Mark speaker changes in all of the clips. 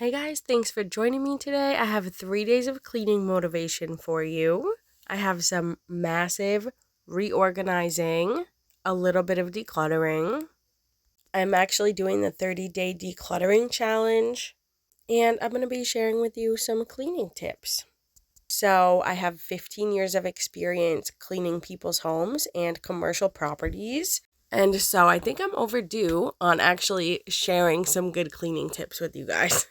Speaker 1: Hey guys, thanks for joining me today. I have 3 days of cleaning motivation for you. I have some massive reorganizing, a little bit of decluttering. I'm actually doing the 30-day decluttering challenge, and I'm going to be sharing with you some cleaning tips. So I have 15 years of experience cleaning people's homes and commercial properties. And so I think I'm overdue on actually sharing some good cleaning tips with you guys.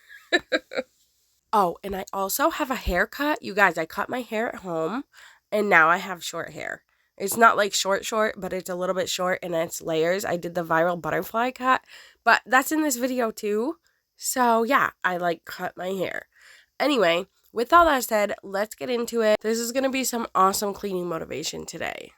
Speaker 1: Oh, and I also have a haircut. You guys, I cut my hair at home and now I have short hair. It's not like short, but it's a little bit short and it's layers. I did the viral butterfly cut, but that's in this video too. So yeah, I cut my hair. Anyway, with all that said, let's get into it. This is going to be some awesome cleaning motivation today.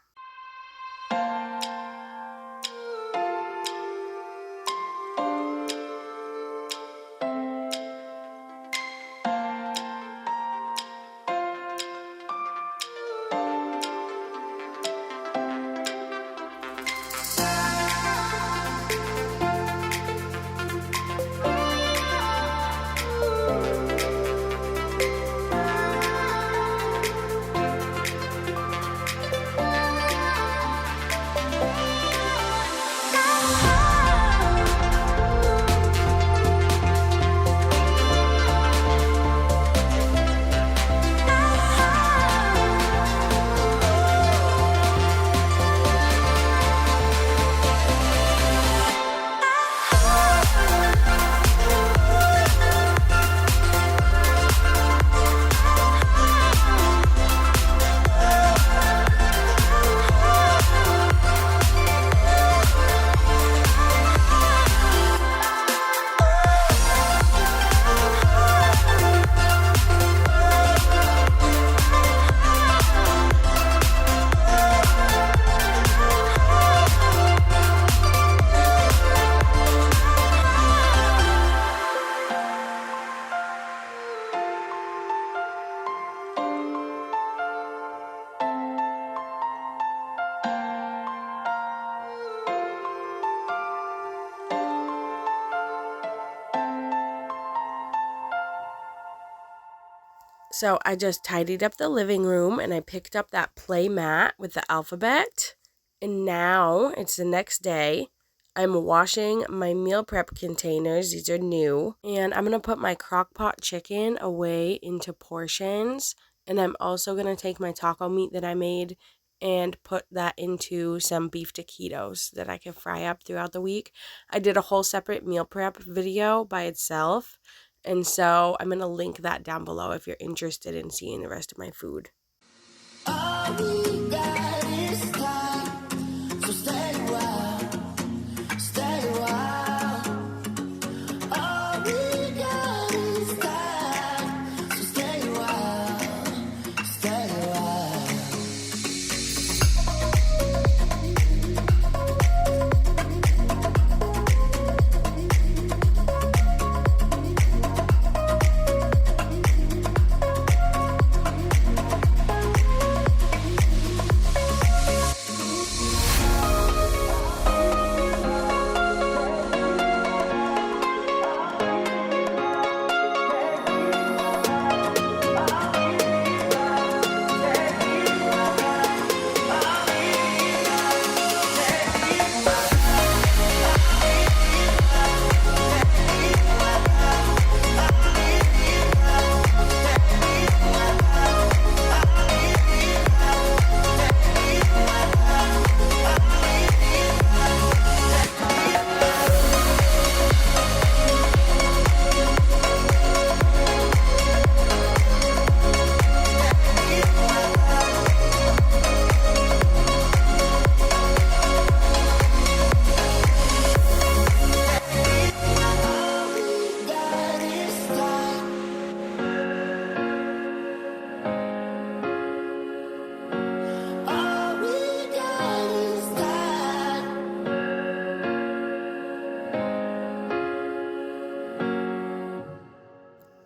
Speaker 1: So I just tidied up the living room and I picked up that play mat with the alphabet. And now it's the next day. I'm washing my meal prep containers. These are new. And I'm going to put my crock pot chicken away into portions. And I'm also going to take my taco meat that I made and put that into some beef taquitos that I can fry up throughout the week. I did a whole separate meal prep video by itself. And so I'm going to link that down below if you're interested in seeing the rest of my food. All we got is time, so stay a while, stay a while. All we got is time, so stay a while, stay a while.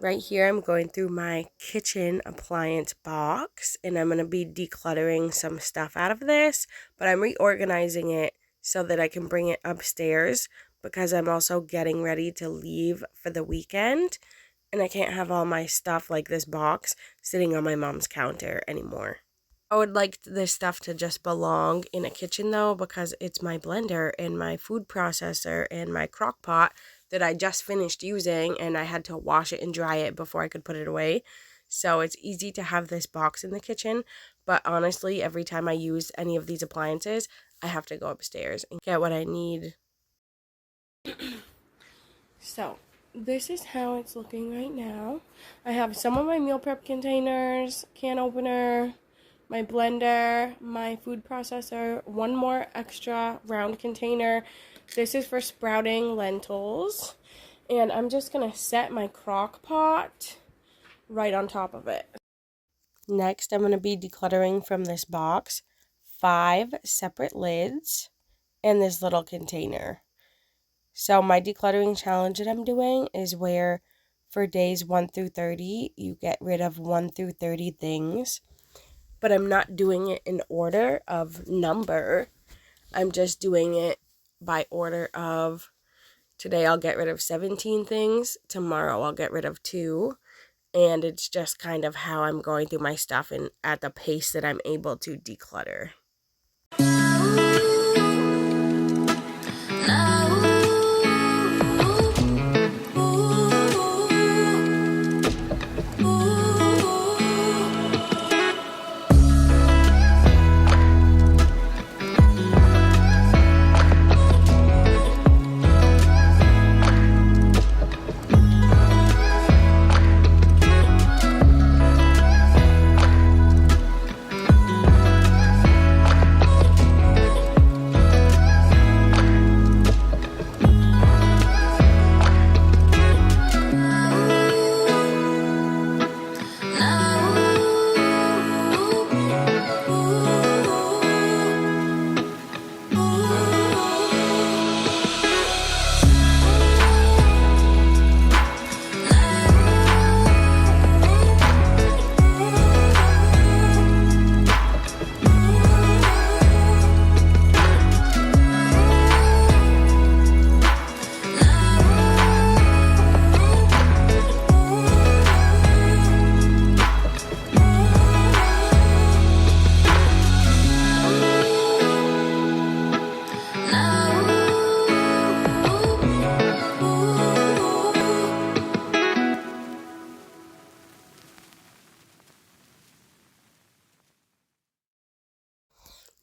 Speaker 1: Right here, I'm going through my kitchen appliance box, and I'm going to be decluttering some stuff out of this, but I'm reorganizing it so that I can bring it upstairs because I'm also getting ready to leave for the weekend. And I can't have all my stuff like this box sitting on my mom's counter anymore. I would like this stuff to just belong in a kitchen though, because it's my blender and my food processor and my crock pot that I just finished using, and I had to wash it and dry it before I could put it away. So it's easy to have this box in the kitchen, but honestly, every time I use any of these appliances, I have to go upstairs and get what I need. So, this is how it's looking right now. I have some of my meal prep containers, can opener, my blender, my food processor, one more extra round container. This is for sprouting lentils. And I'm just going to set my crock pot right on top of it. Next, I'm going to be decluttering from this box 5 separate lids and this little container. So my decluttering challenge that I'm doing is where for days 1 through 30, you get rid of 1 through 30 things. But I'm not doing it in order of number. I'm just doing it by order of today I'll get rid of 17 things, tomorrow I'll get rid of 2. And it's just kind of how I'm going through my stuff and at the pace that I'm able to declutter.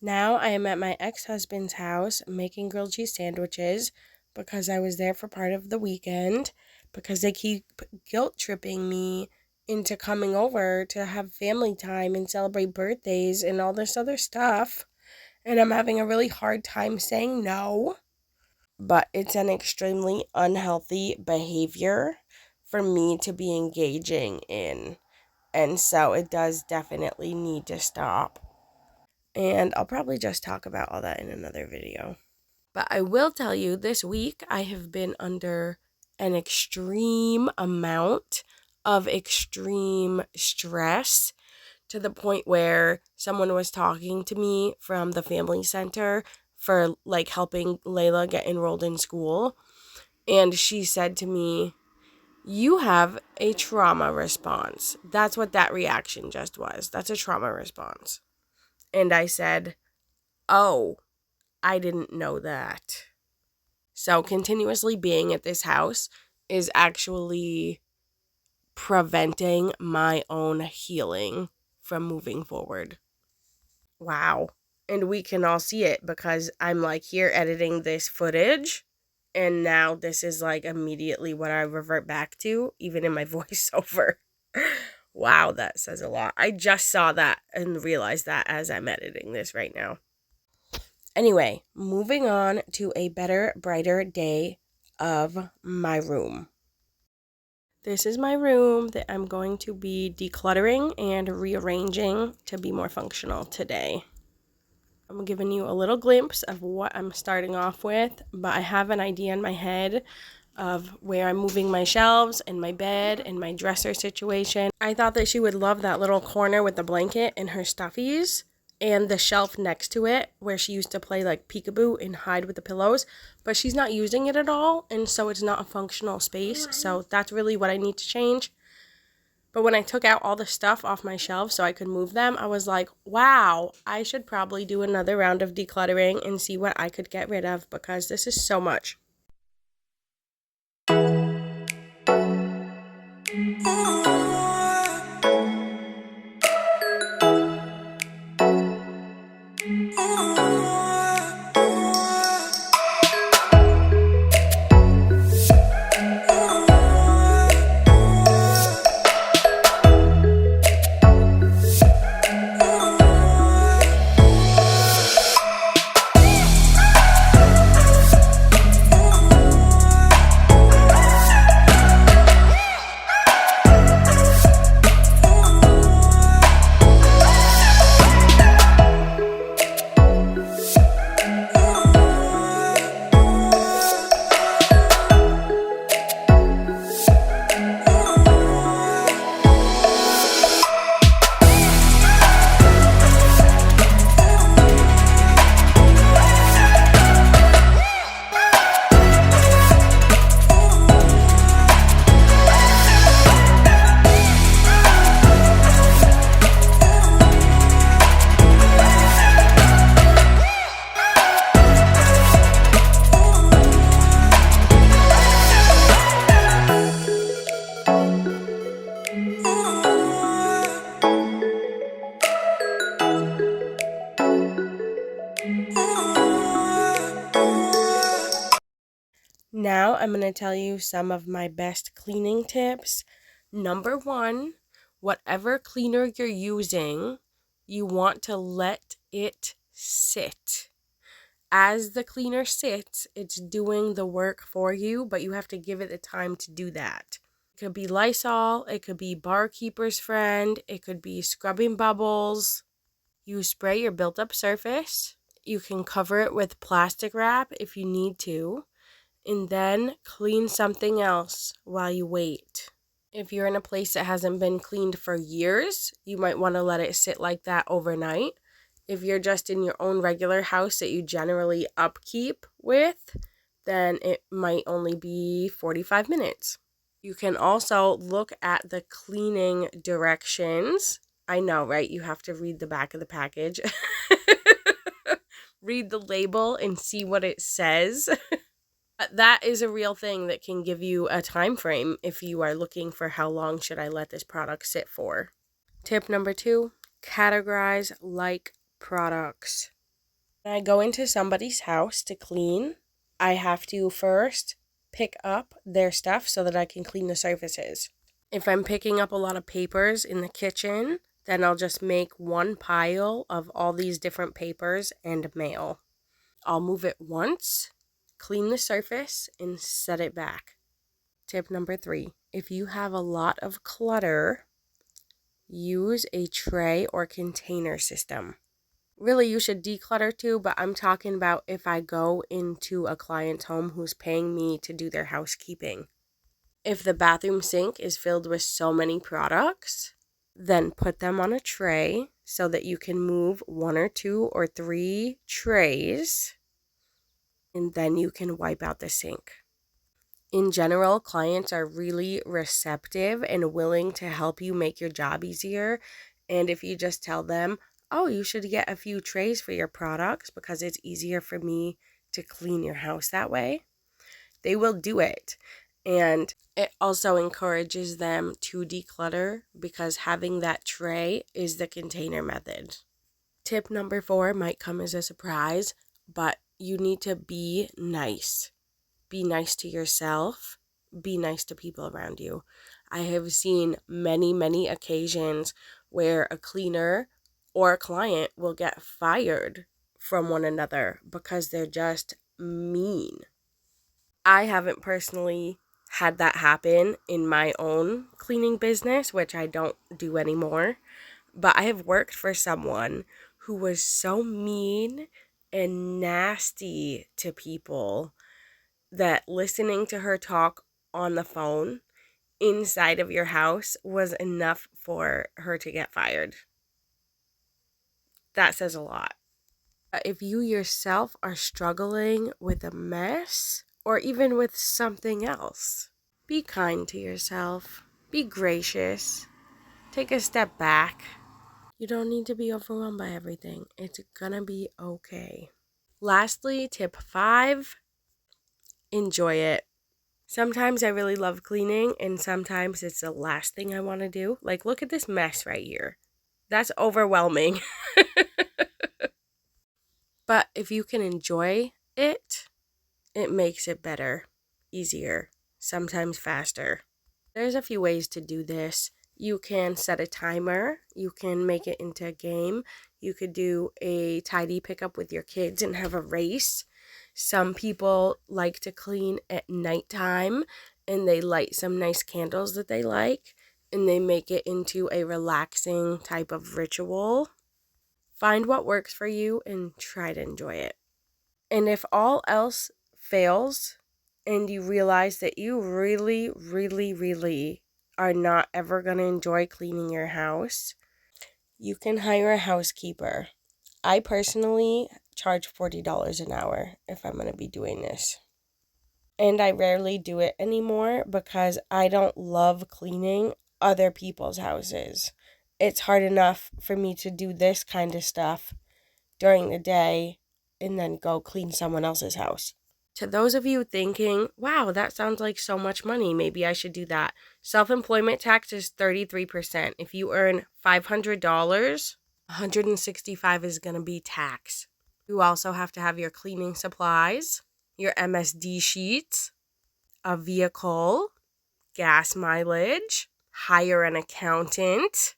Speaker 1: Now I am at my ex-husband's house making grilled cheese sandwiches because I was there for part of the weekend, because they keep guilt-tripping me into coming over to have family time and celebrate birthdays and all this other stuff. And I'm having a really hard time saying no. But it's an extremely unhealthy behavior for me to be engaging in. And so it does definitely need to stop. And I'll probably just talk about all that in another video. But I will tell you, this week I have been under an extreme amount of extreme stress, to the point where someone was talking to me from the family center for like helping Layla get enrolled in school. And she said to me, "You have a trauma response." That's what that reaction just was. That's a trauma response. And I said, "Oh, I didn't know that." So continuously being at this house is actually preventing my own healing from moving forward. Wow. And we can all see it because I'm like here editing this footage, and now this is like immediately what I revert back to, even in my voiceover. Wow, that says a lot. I just saw that and realized that as I'm editing this right now. Anyway, moving on to a better, brighter day of my room. This is my room that I'm going to be decluttering and rearranging to be more functional today. I'm giving you a little glimpse of what I'm starting off with, but I have an idea in my head of where I'm moving my shelves and my bed and my dresser situation. I thought that she would love that little corner with the blanket and her stuffies, and the shelf next to it where she used to play like peekaboo and hide with the pillows, but she's not using it at all, and so it's not a functional space. So that's really what I need to change. But when I took out all the stuff off my shelf so I could move them, I was like, wow, I should probably do another round of decluttering and see what I could get rid of, because this is so much. Now I'm going to tell you some of my best cleaning tips. Number one, whatever cleaner you're using, you want to let it sit. As the cleaner sits, it's doing the work for you, but you have to give it the time to do that. It could be Lysol, it could be Barkeeper's Friend, it could be scrubbing bubbles. You spray your built-up surface. You can cover it with plastic wrap if you need to, and then clean something else while you wait. If you're in a place that hasn't been cleaned for years, you might want to let it sit like that overnight. If you're just in your own regular house that you generally upkeep with, then it might only be 45 minutes. You can also look at the cleaning directions. I know, right? You have to read the back of the package. Read the label and see what it says. That is a real thing that can give you a time frame if you are looking for how long should I let this product sit for. Tip number 2, categorize like products. When I go into somebody's house to clean, I have to first pick up their stuff so that I can clean the surfaces. If I'm picking up a lot of papers in the kitchen, then I'll just make one pile of all these different papers and mail. I'll move it once, clean the surface, and set it back. Tip number 3, if you have a lot of clutter, use a tray or container system. Really, you should declutter too, but I'm talking about if I go into a client's home who's paying me to do their housekeeping. If the bathroom sink is filled with so many products, then put them on a tray so that you can move 1 or 2 or 3 trays, and then you can wipe out the sink. In general, clients are really receptive and willing to help you make your job easier. And if you just tell them, oh, you should get a few trays for your products because it's easier for me to clean your house that way, they will do it. And it also encourages them to declutter because having that tray is the container method. Tip number 4 might come as a surprise, but you need to be nice. Be nice to yourself. Be nice to people around you. I have seen many, many occasions where a cleaner or a client will get fired from one another because they're just mean. I haven't personally had that happen in my own cleaning business, which I don't do anymore, but I have worked for someone who was so mean and nasty to people that listening to her talk on the phone inside of your house was enough for her to get fired. that says a lot. If you yourself are struggling with a mess or even with something else, be kind to yourself. Be gracious. Take a step back. You don't need to be overwhelmed by everything. It's gonna be okay. Lastly, tip 5, enjoy it. Sometimes I really love cleaning, and sometimes it's the last thing I want to do. Like, look at this mess right here. That's overwhelming. But if you can enjoy it, it makes it better, easier, sometimes faster. There's a few ways to do this. You can set a timer. You can make it into a game. You could do a tidy pickup with your kids and have a race. Some people like to clean at nighttime and they light some nice candles that they like and they make it into a relaxing type of ritual. Find what works for you and try to enjoy it. And if all else fails and you realize that you really, really, really are not ever going to enjoy cleaning your house, you can hire a housekeeper. I personally charge $40 an hour if I'm going to be doing this. And I rarely do it anymore because I don't love cleaning other people's houses. It's hard enough for me to do this kind of stuff during the day and then go clean someone else's house. To those of you thinking, wow, that sounds like so much money, maybe I should do that. Self-employment tax is 33%. If you earn $500, $165 is going to be tax. You also have to have your cleaning supplies, your MSD sheets, a vehicle, gas mileage, hire an accountant,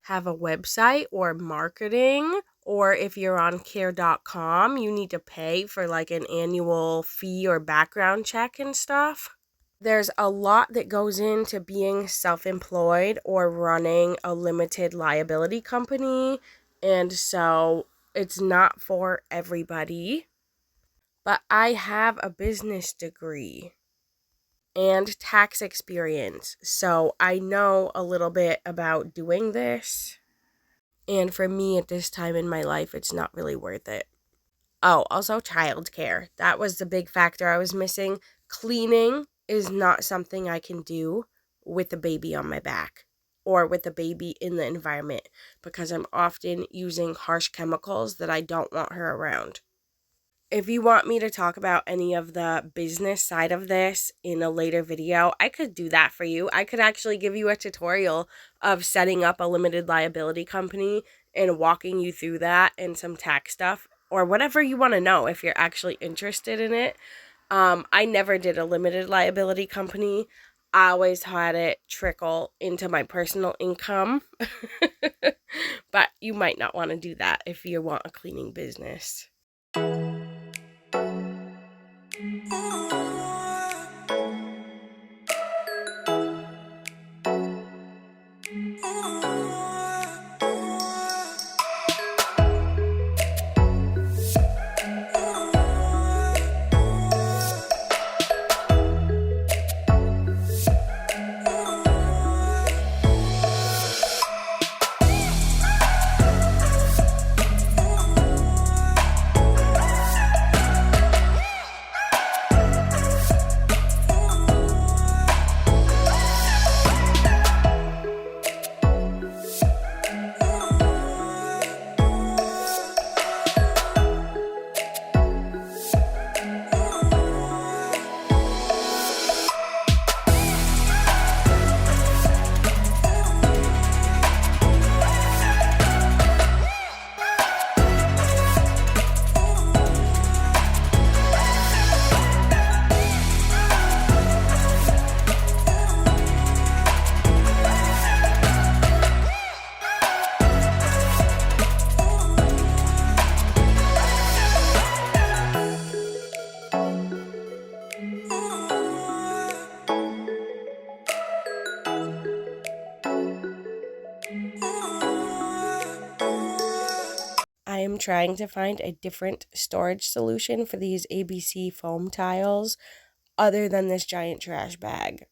Speaker 1: have a website or marketing, or if you're on care.com, you need to pay for like an annual fee or background check and stuff. There's a lot that goes into being self-employed or running a limited liability company, and so it's not for everybody. But I have a business degree and tax experience, so I know a little bit about doing this. And for me at this time in my life, it's not really worth it. Oh, also childcare. That was the big factor I was missing. Cleaning is not something I can do with a baby on my back or with a baby in the environment because I'm often using harsh chemicals that I don't want her around. If you want me to talk about any of the business side of this in a later video, I could do that for you. I could actually give you a tutorial of setting up a limited liability company and walking you through that and some tax stuff or whatever you want to know if you're actually interested in it. I never did a limited liability company. I always had it trickle into my personal income. But you might not want to do that if you want a cleaning business. I am trying to find a different storage solution for these ABC foam tiles other than this giant trash bag.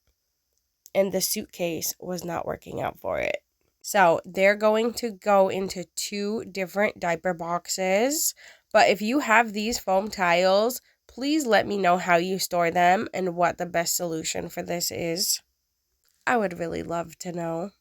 Speaker 1: And the suitcase was not working out for it. So they're going to go into 2 different diaper boxes. But if you have these foam tiles, please let me know how you store them and what the best solution for this is. I would really love to know.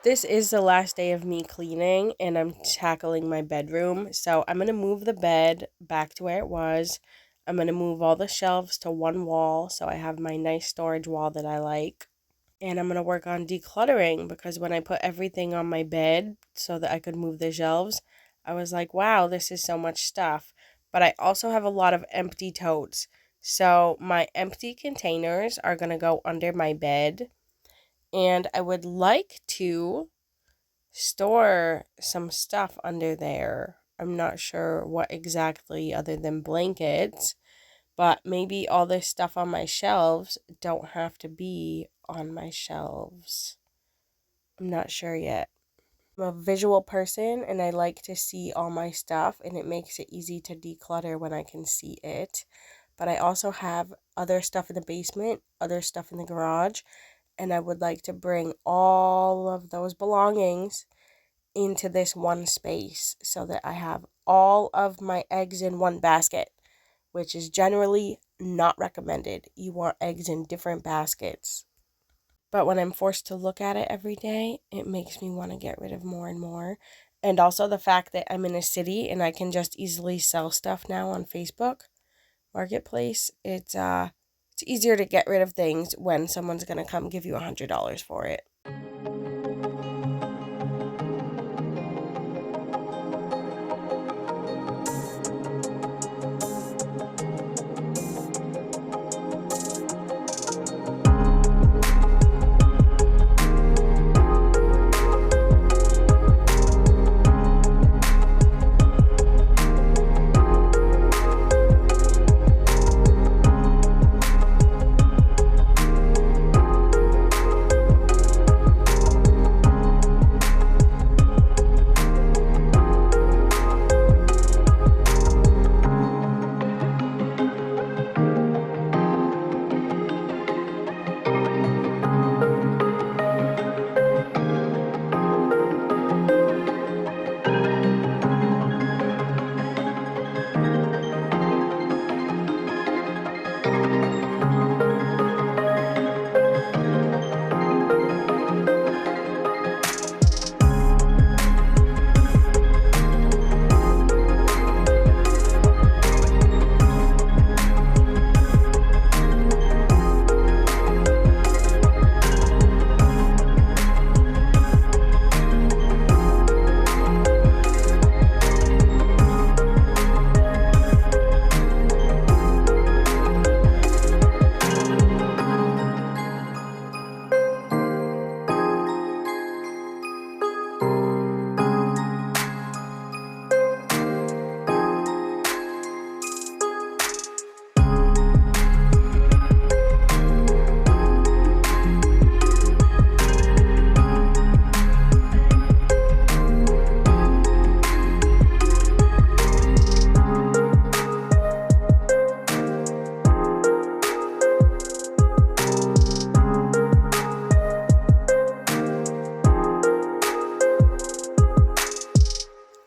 Speaker 1: This is the last day of me cleaning, and I'm tackling my bedroom. So I'm going to move the bed back to where it was. I'm going to move all the shelves to one wall, so I have my nice storage wall that I like. And I'm going to work on decluttering, because when I put everything on my bed so that I could move the shelves, I was like, wow, this is so much stuff. But I also have a lot of empty totes. So my empty containers are going to go under my bed. And I would like to store some stuff under there. I'm not sure what exactly other than blankets, but maybe all this stuff on my shelves don't have to be on my shelves. I'm not sure yet. I'm a visual person and I like to see all my stuff, and it makes it easy to declutter when I can see it. But I also have other stuff in the basement, other stuff in the garage, and I would like to bring all of those belongings into this one space so that I have all of my eggs in one basket, which is generally not recommended. You want eggs in different baskets. But when I'm forced to look at it every day, it makes me want to get rid of more and more. And also the fact that I'm in a city and I can just easily sell stuff now on Facebook Marketplace. It's easier to get rid of things when someone's going to come give you $100 for it.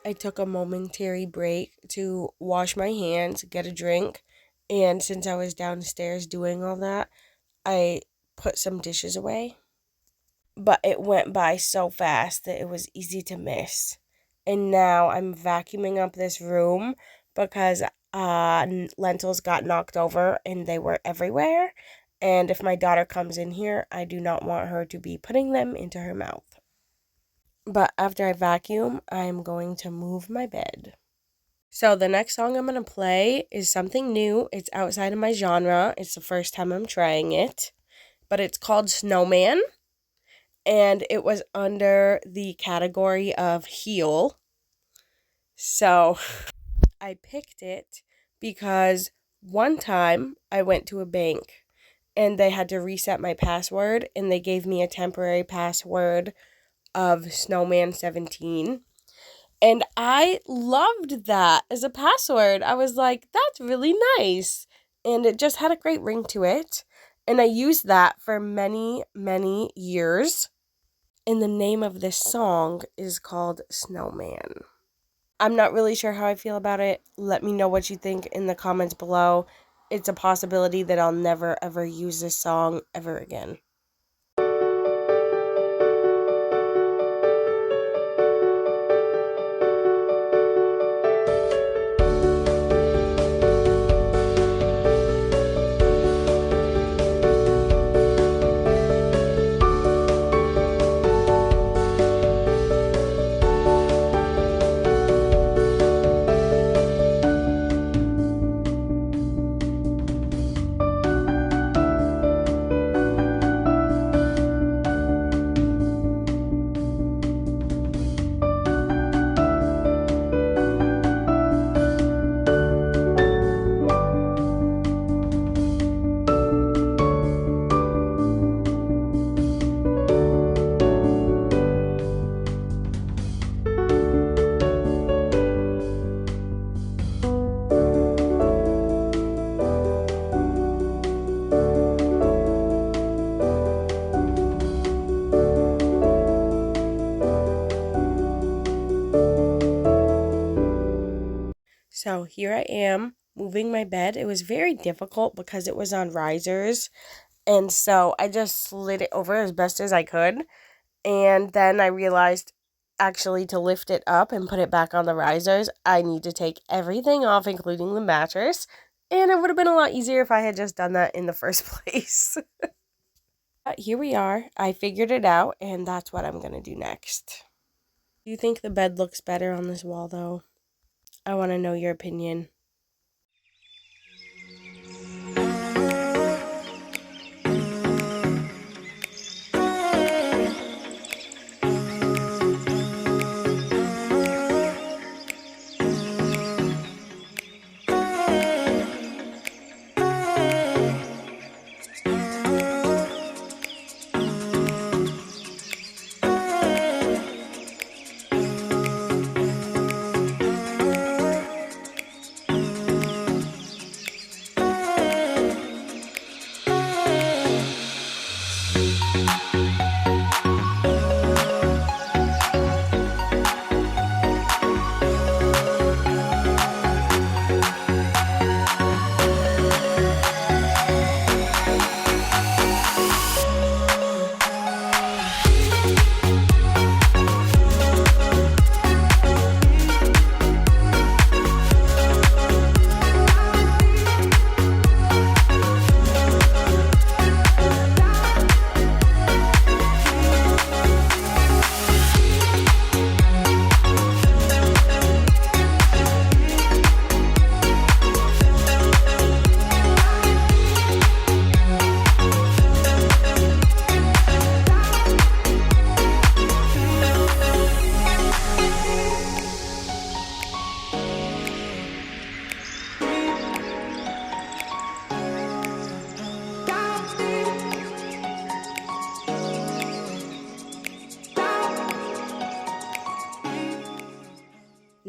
Speaker 1: I took a momentary break to wash my hands, get a drink, And since I was downstairs doing all that, I put some dishes away. But it went by so fast that it was easy to miss. And now I'm vacuuming up this room because lentils got knocked over and they were everywhere. And if my daughter comes in here, I do not want her to be putting them into her mouth. But after I vacuum, I'm going to move my bed. So the next song I'm going to play is something new. It's outside of my genre. It's the first time I'm trying it. But it's called Snowman. And it was under the category of heal. So I picked it because one time I went to a bank and they had to reset my password and they gave me a temporary password of Snowman17. And I loved that as a password. I was like, that's really nice. And it just had a great ring to it. And I used that for many, many years. And the name of this song is called Snowman. I'm not really sure how I feel about it. Let me know what you think in the comments below. It's a possibility that I'll never ever use this song ever again. So here I am moving my bed. It was very difficult because it was on risers. And so I just slid it over as best as I could. And then I realized actually to lift it up and put it back on the risers, I need to take everything off, including the mattress. And it would have been a lot easier if I had just done that in the first place. But here we are. I figured it out, and that's what I'm going to do next. Do you think the bed looks better on this wall, though? I want to know your opinion.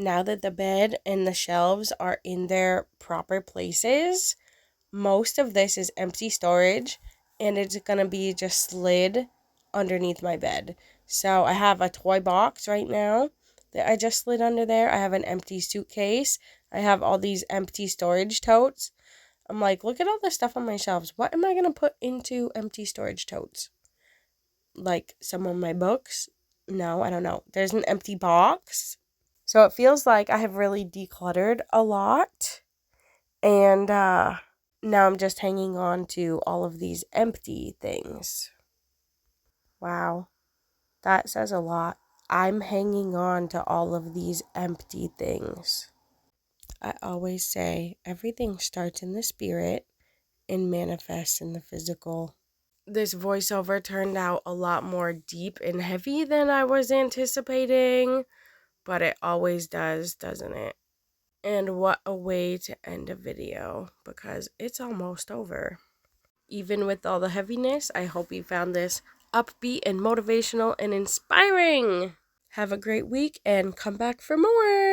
Speaker 1: Now that the bed and the shelves are in their proper places, most of this is empty storage and it's gonna be just slid underneath my bed. So I have a toy box right now that I just slid under there. I have an empty suitcase. I have all these empty storage totes. I'm like, look at all the stuff on my shelves. What am I going to put into empty storage totes? Like some of my books? No, I don't know. There's an empty box. So it feels like I have really decluttered a lot. And now I'm just hanging on to all of these empty things. Wow, that says a lot. I'm hanging on to all of these empty things. I always say everything starts in the spirit and manifests in the physical. This voiceover turned out a lot more deep and heavy than I was anticipating, but it always does, doesn't it? And what a way to end a video, because it's almost over. Even with all the heaviness, I hope you found this upbeat and motivational and inspiring. Have a great week and come back for more.